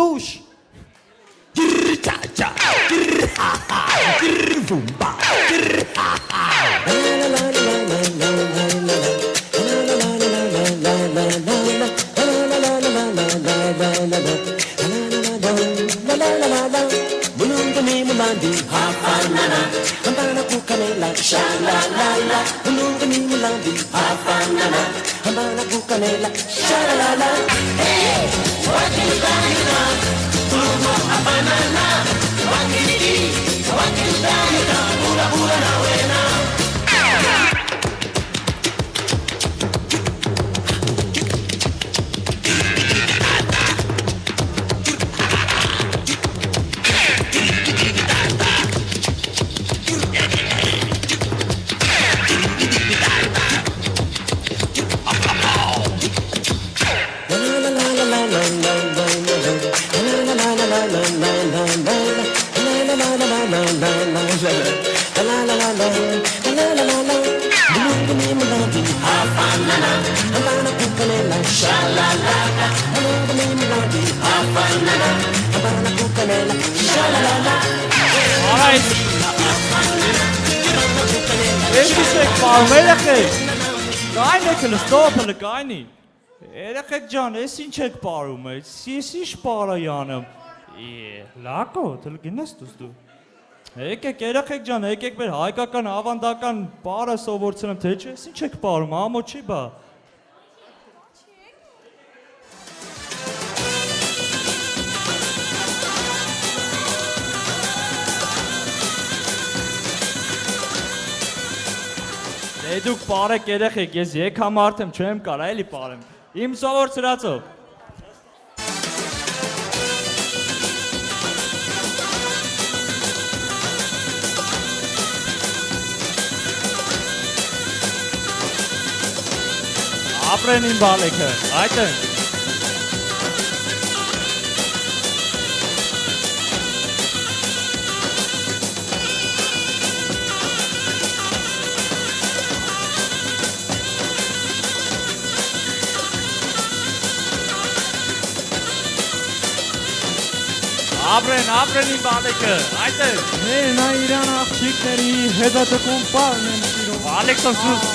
Տուշ։ Գրճաճա գրհահա գրվումբա գրհահա Bulungani mulandi hafanana Hambana kukanela shalalala Bulungani mulandi hafanana Hambana kukanela shalalala Hey, wakilidana Tuluma hafanana Wakilidi, wakilidana Bura bura na wena Stop Gani. Erkek can esin çek parumu. Sisiş para yanım. Lako telgines tustu. Erkek can erkek bir haykakan avandakan para sovortsunum teç esin çek parumu amoçiba. Դուք բարեք երեխեք, ես եկամարդ եմ, չեմ կարա էլի պարեմ, իմ սովոր ծրածով։ Ապրեն իմ բալեքը, այդ են։ Ապրեն իմ բալեքը, այդ է։ Նա իրան աղջիկների հետատկում պարն եմ սիրում։ Ալեքսան սուս։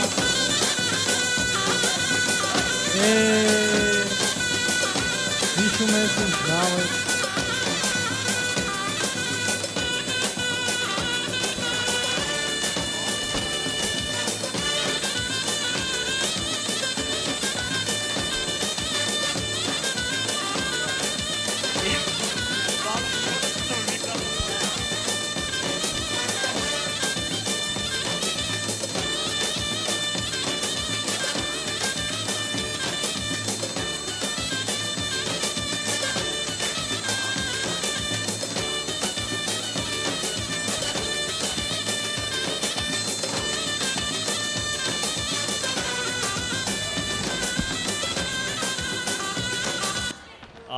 Հիշում ես ինչ լավ է։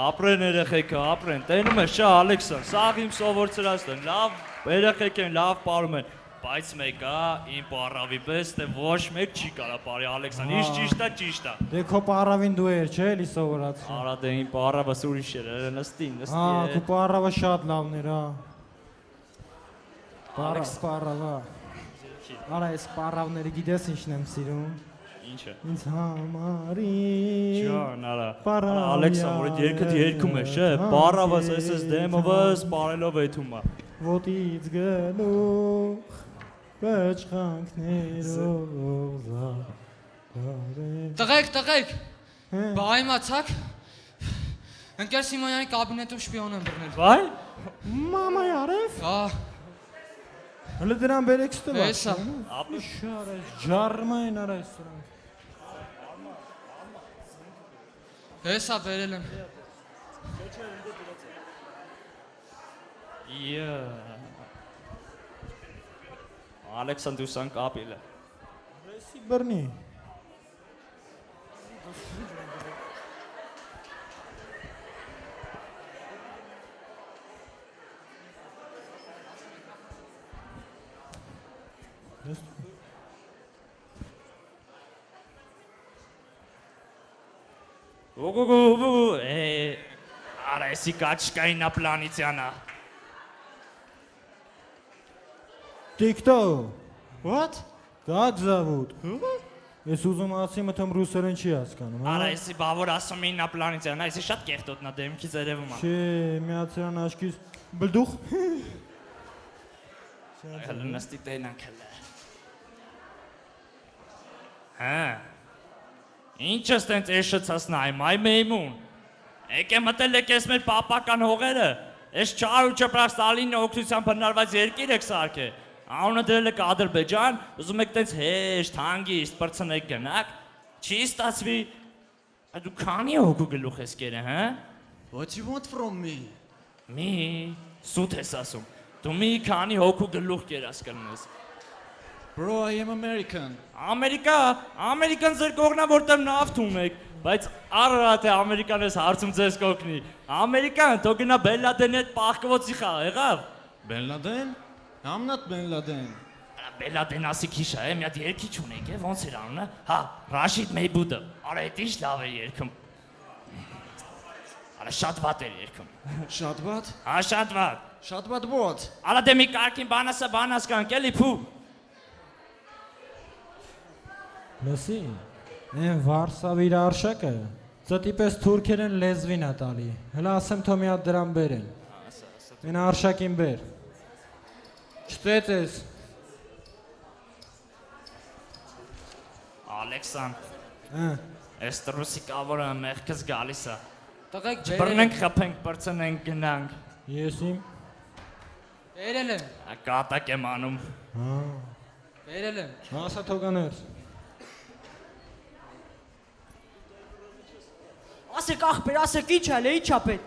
Ապրեն երեխեքը, ապրեն, տենում է շա Ալեքսան, սաղ իմ սովոր ծրածն են, լավ երեխեք են, լավ պարում են, բայց մեկա իմ պարավի պես, թե ոչ մեկ չի կարա պարի Ալեքսան, իշ ճիշտ է։ Դե քո պարավին դու էր, չէ, էլի սովորած։ Արա դե իմ պարավը ուրիշ էր, նստի է։ Քո պարավը շատ լավն էր, պարավա։ Արա, այս պարավները գիտես ինչն եմ սիրում։ Ինչը։ Ինձ համարի։ Ջան, արա։ Ալեքսան, որ երկդ երգում է, չէ, պարավս ես դեմովս պարելով եթում է։ Ոտից գնող բաճխանքներով Տղեկ, բա իմացաք, ընկեր Սիմոնյանի կաբինետում շպիոն եմ բռնել։ Վայ։ Մամա արև։ Հələ դրան բերեք ստվա։ Էսա։ Ապիշար ես, ջարմային արա ես սրանք։ Էսա բերել եմ։ Ալեքսան դուսան կապիլ է։ Ռեսի բռնի։ Արա էսի կաչկային ապլանիցյանա։ TikTok, What? как зовут? Ես ուզում ասի մտում ռուսերեն չի հասկանում, հա։ Արա էսի բավոր ասում էին ապլանիցյանա, էսի շատ կեղտոտնա դեմքից երևում է։ Չէ, միացրան աշկից բլդուխ։ Հələ նստի տենանք հələ։ Հա։ Ինչ ես տենց էշացած նայում, այ մեյմուն։ Եկե մտել եք ես մեր պապական հողերը։ Ես չար ու չպրակ Ստալինի օգնությամբ բնարված երկիր եք սարքել։ Անունը դրել եք Ադրբեջան, ուզում եք տենց հեշտ, հանգիստ պրծնեք գնաք։ Չի ստացվի։ Դու քանի հոգու գլուխ ես կերել, հա։ What you want from me? Մի սուտ ես ասում։ Դու մի քանի հոգու գլուխ կերաս կլնես։ Bro, I am American. Ամերիկան ձեր կողնա որտեղ նավթ ունեք, բայց առատ է ամերիկան ես հարցում ձեզ կողնի։ Ամերիկան թող գնա Բեն Լադենի հետ պահկվոցի խաղ, եղավ։ Ben Laden? I'm not Ben Laden. Բեն Լադեն ասի քիշա է, մի հատ երկիչ ունենք, ոնց էր անունը։ Հա, Ռաշիդ Մեյբուդը։ Արա էդ ինչ լավ է երգում։ Արա շատ վատ էր երգում։ Շատ բադ? Հա, շատ վատ։ Շատ բադ what? Արա դե մի կարգին բանաս կանք, էլի փու։ Լսի, այն Վարսավի իր արշակը, ծտի պես թուրքերեն լեզվին է տալի, հլա ասեմ թո մի հատ դրան բերեն, այն արշակին բեր, չտեց ես, Ալեքսան, հա, ես տրուսի կավորը մեղքս գալիս է։ Տղեկ Բռնենք, խփենք, պրծնենք, գնանք։ ես իմ, Բերել եմ, Կատակ եմ անում։ հա, բերել եմ։ ասա թողաներ, Ասեք ախպեր, ասեք ինչ այլ է, ինչ ապետ։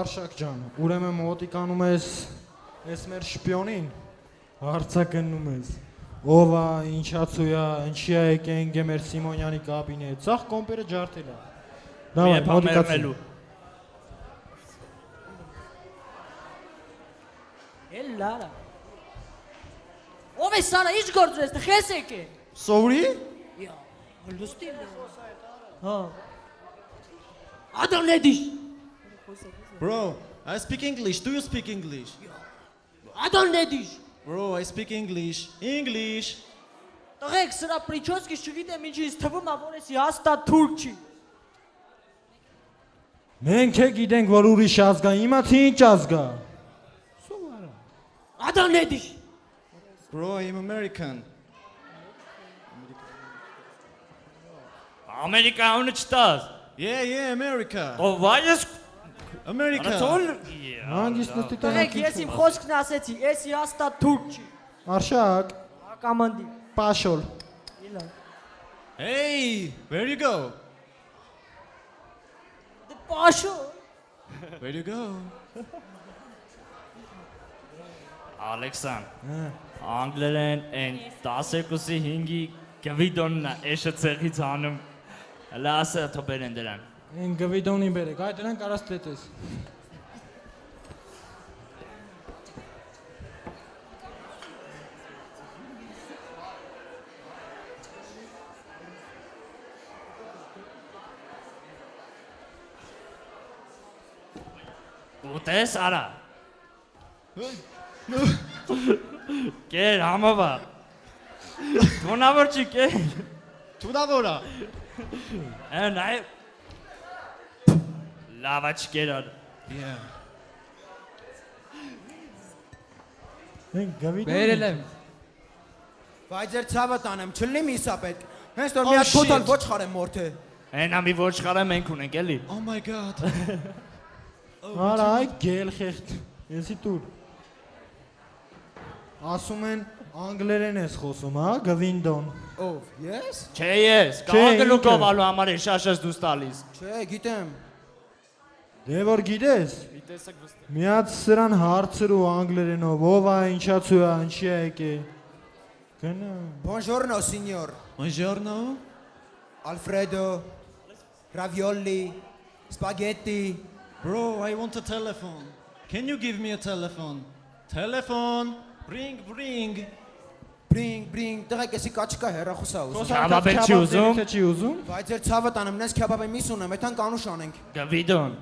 արշակ ջան, ուրեմն մոտիկանում ես մեր շպիոնին, հարցակնում ես, ով է, ինչացու է, ինչի է եկենք է մեր Սիմոնյանի կաբինետ, ծախ կոմպերը ջարդել է, դավայ, մոտիկացին, Էլ լարա։ Ով է սարա, ինչ գործ ես, խես եք է։ Sorry? Յա, լուստի։ Հա։ Ադամ նեդիշ։ Bro, I speak English. Do you speak English? Ադամ նեդիշ։ Bro, I speak English. English. Տղեկ, սրա պրիչոսկիս չգիտեմ ինչի ինձ թվում է, որ էսի հաստատ թուրք չի։ մենք է գիտենք, որ ուրիշ ազգա, իմացի ինչ ազգա, Ադամ նեդիշ։ Bro, I am American. Ամերիկայանը չտաս։ Yeah, America. Ով վայես America. հանգիստ նստի Տղեկ, տենակ ես իմ խոսքն ասեցի, էսի հաստատ թուրք չի։ արշակ, Կամանդի։ պաշոլ, Իլա։ Hey, where you go? Դե պաշո։ Where you go? Ալեքսան, անգլերեն են 12-ի 5-ի գվիդոնն էշը ցեղից անում։ Հələ ասա թո բերեն դրան։ են գվիդոնի բերեք, այ դրան կարաս տետես, Ուտես արա։ Կեր համավա։ Թոնավոր չի կեր։ Tudavora. Այն այ լավա չկերար։ Yeah. են գվիդոնի, Բերել եմ։ Բայց ձեր ցավը տանեմ, չլինի միսա պետք։ Հենց որ մի հատ քոթան ոչ խարեմ մորթե։ Այն ամի ոչ խարը մենք ունենք էլի։ Oh my god. արա այ գել խեղտ, եսի տուր, ասում են անգլերեն ես խոսում, հա, գվինդոն, Ով, ես։ Չէ ես, Չէ, կաղգլուկ ինքը։ ովալու համար է շաշես դուս տալիս։ Չէ, գիտեմ։ դե որ գիտես, մի հատ սրան հարցրու անգլերենով, ով է, ինչացու է, ինչի է եկե, գնա, Buongiorno, signor. Buongiorno. Alfredo. Ravioli. Spaghetti. Bro, I want a telephone. Can you give me a telephone? Telephone. Bring. Bring, տղեկ էսի կաչկա հեռախոսա ուզում։ Քյաբաբ չի ուզում։ Թե չի ուզում։ Բայց ձեր ցավը տանեմ, նես քյաբաբը միս ունեմ, այդքան կանուշ անենք։ Գվիդոն։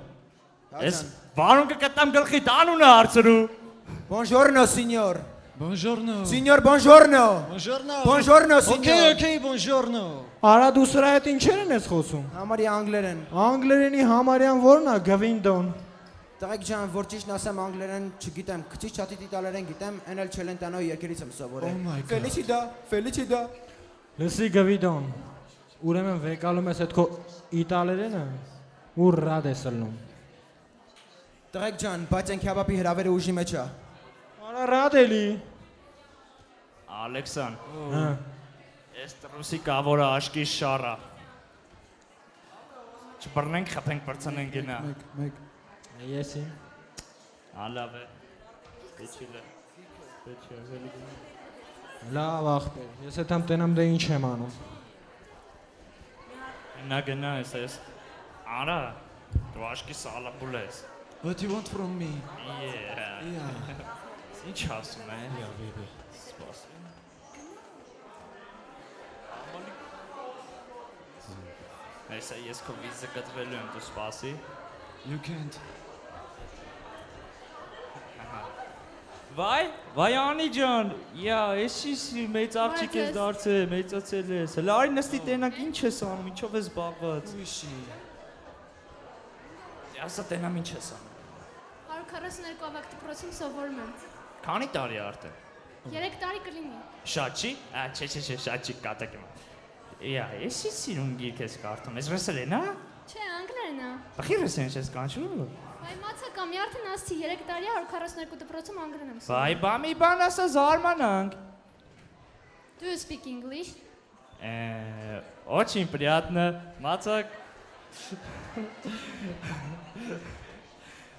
Ես վարուն կկտամ գլխի տանունը հարցրու։ Buongiorno, signor։ Buongiorno. Signor, buongiorno։ Buongiorno. Buongiorno, signor։ Okay, buongiorno. Արա դու սրա հետ ինչեր են ես խոսում։ Համարի անգլերեն։ Անգլերենի համարյան որն է Գվինդոն։ Տղեկ ջան, որ ճիշտն ասեմ անգլերեն չգիտեմ, քիչ չաթի իտալերեն գիտեմ, այն էլ Չելենտանոյի երկերից եմ սովորել։ Felicita։ Լսի Գվինդոն։ Ուրեմն վեկալում ես այդ քո իտալերենը ու ռադ ես ելնում։ Տղեկ ջան, բայց այն քյաբաբի հրավերը ուժի մեջ է։ Արա ռադ էլի։ Ալեքսան, Հա։ ես տրուսի կավորը աշկի շարա։ Չբռնենք, խփենք, բրցնենք գնա։ Մեկ։ Եսի։ Ալավ է։ Փեչիլը։ Փեչիլը։ Լավ ախպեր։ Ես հետամ տենամ դե ինչ եմ անում։ Նա գնա ես։ Արա, դու աշկի սալապուլ ես։ What do you want from me? Yeah. Ինչ ասում է։ Սպասի։ Ես քո վիզը կտրելու եմ, դու սպասի։ You can't. Վայ Անի ջան, ես մեծ աղջիկ ես դարձել, մեծացել ես։ Հələ արի նստի տենակ ինչ ես անում, ինչով ես զբաղված։ Ույշի։ Ասա տենամ ինչ ես անում։ 142 ավագ դպրոցում սովորում եմ։ Քանի տարի արդեն։ 3 տարի կլինի։ Շատ չի։ Չէ, շատ չի կատակեմ։ Ես սիրուն գիրք ես կարդում, ես ռեսելեն, հա։ Չէ, անգլերեն է։ Բախի ռեսելեն ես կանչում։ Բայ մացա կամ արդեն ասցի 3 տարի 142 դպրոցում անգլերեն եմ։ Բայ բամի բան ասա զարմանանք։ Do you speak English? Очень приятно, Мацак.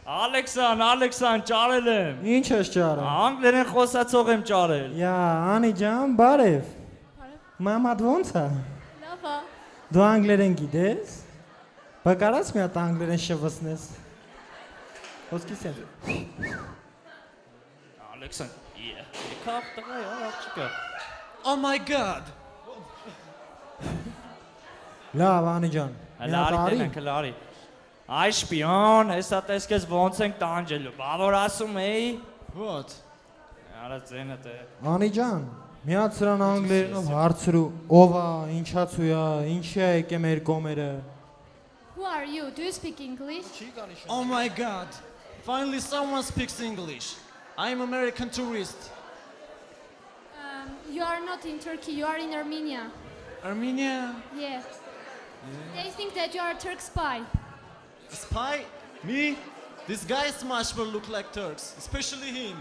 Ալեքսան, ճարել եմ։ Ինչ ես ճարել։ Անգլերեն խոսացող եմ ճարել։ Յա, Անի ջան, բարև։ Մամադ ոնց է։ Լավ է։ Դու անգլերեն գիտես։ Բա կարաս մի հատ անգլերեն շվացնես։ Ոսկիս եմ։ Ալեքսան, եկավ տղա, աղջիկա։ Oh my god. Լավ, Անի ջան։ Լարի տենք։ Այ շպիոն, հեսա տեսքես ոնց ենք տանջելու, բա որ ասում էի։ What? Արա ձենը թե։ Անի ջան, միած սրան անգլերենով հարցրու, ով է, ինչացու է, ինչի է եկե մեր կոմերը։ Who are you? Do you speak English? Oh my god. Finally someone speaks English. I'm American tourist. You are not in Turkey, you are in Armenia. Armenia? Yeah. They think that you are a Turk spy. Spy? Me? These guys smash will look like Turks, especially him.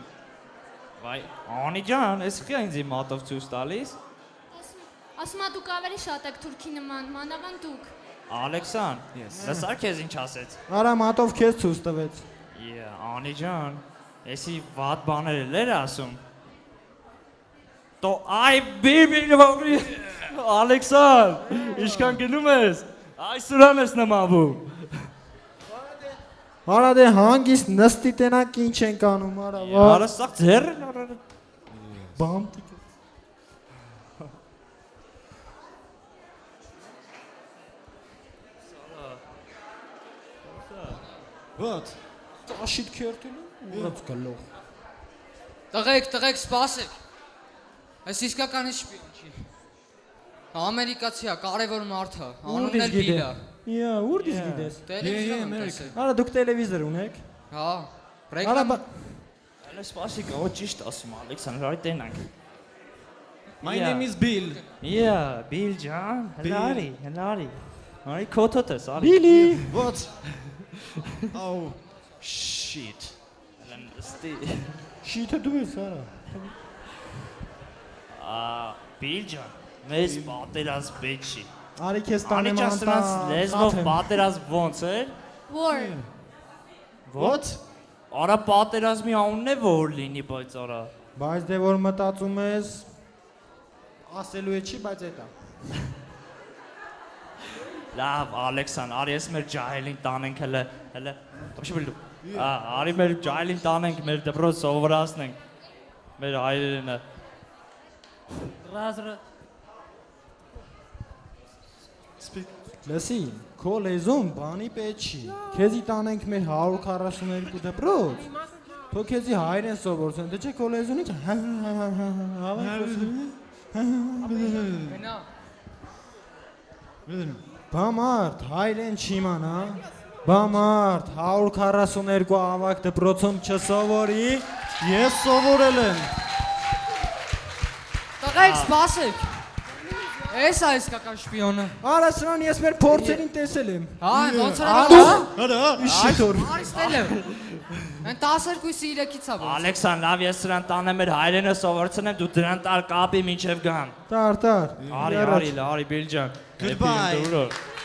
Վայ, Անի ջան, ես խի ինձ մատով ցույց տալիս։ Ասում ա դուք ավելի շատ եք թուրքի նման, մանավանդ դուք։ Ալեքսան, լսար քեզ ինչ ասեց։ Արա մատով քեզ ցույց տվեց։ Անի ջան, եսի վատ բաներ էլ էր ասում։ Տո այ բիբի Ալեքսան, ինչքան գնում ես։ Այսօրան ես նմանվում։ Արա դե հանգիստ նստի տենակ ինչ ենք անում, արա։ Արա սա ձեռն արա։ Բամտի։ What? Աշիտ քերտելու։ Ուրած գլող։ Տղեկ, սպասեք։ Այս իսկականի շպիոն չի։ Ամերիկացի է, կարևոր մարդ է, անունն էլ Բիլ է։ Յա, ուր դից գիտես։ Տելևիզիոն տեսեք։ Արա դուք տելևիզոր ունեք։ Հա, Արա ռեկլամ։ Այլ սպասիկ, ո ճիշտ ասում Ալեքսան, հրայ տենանք։ My name is Bill. Բիլ ջան, հլարի։ Արի քոթոթես, արի։ Բիլի։ What? Oh, shit. Լնստի։ Շիթը դու ես, արա։ Բիլ ջան, մեզ պատերազմ պետք չի։ Արի քեզ Անի տանեմ ջան, սրանց լեզվով պատերազմ ոնց է։ War. What? Արա պատերազմի անունն է որ լինի, բայց արա։ Բայց դե որ մտածում ես ասելու է չի, բայց էտա։ Լավ, Ալեքսան, արի ես մեր ջահելին տանենք հələ, տոշիբիլու։ Արի մեր ջահելին տանենք, մեր դպրոց սովորացնենք։ Մեր հայրենը։ Ռազրը։ Լսի, քո լեզուն բանի պետք չի։ Քեզի տանենք մեր 142 դպրոց։ Թո քեզի հայերեն սովորեն, դե չէ քո լեզուն ինչ։ Մենա։ Բամարդ, հայերեն չի մանա։ Բամարդ, 142 ավակ դպրոցում չսովորի։ Ես սովորել եմ։ Տղայք սպասեք։ Էս է իսկական շպիոնը։ Արա սրան ես մեր փորձերին տեսել եմ։ Հա, ոնց էր։ Հədə. Շիտոր։ Արիստել եմ։ Են 12-ի 3-ից է ոնց։ Ալեքսան, լավ ես սրան տանեմ մեր հայրենը սովորցնեմ, դու դրան տար կապի մինչև գան։ Տար։ Արի, Բիլջան։ Goodbye.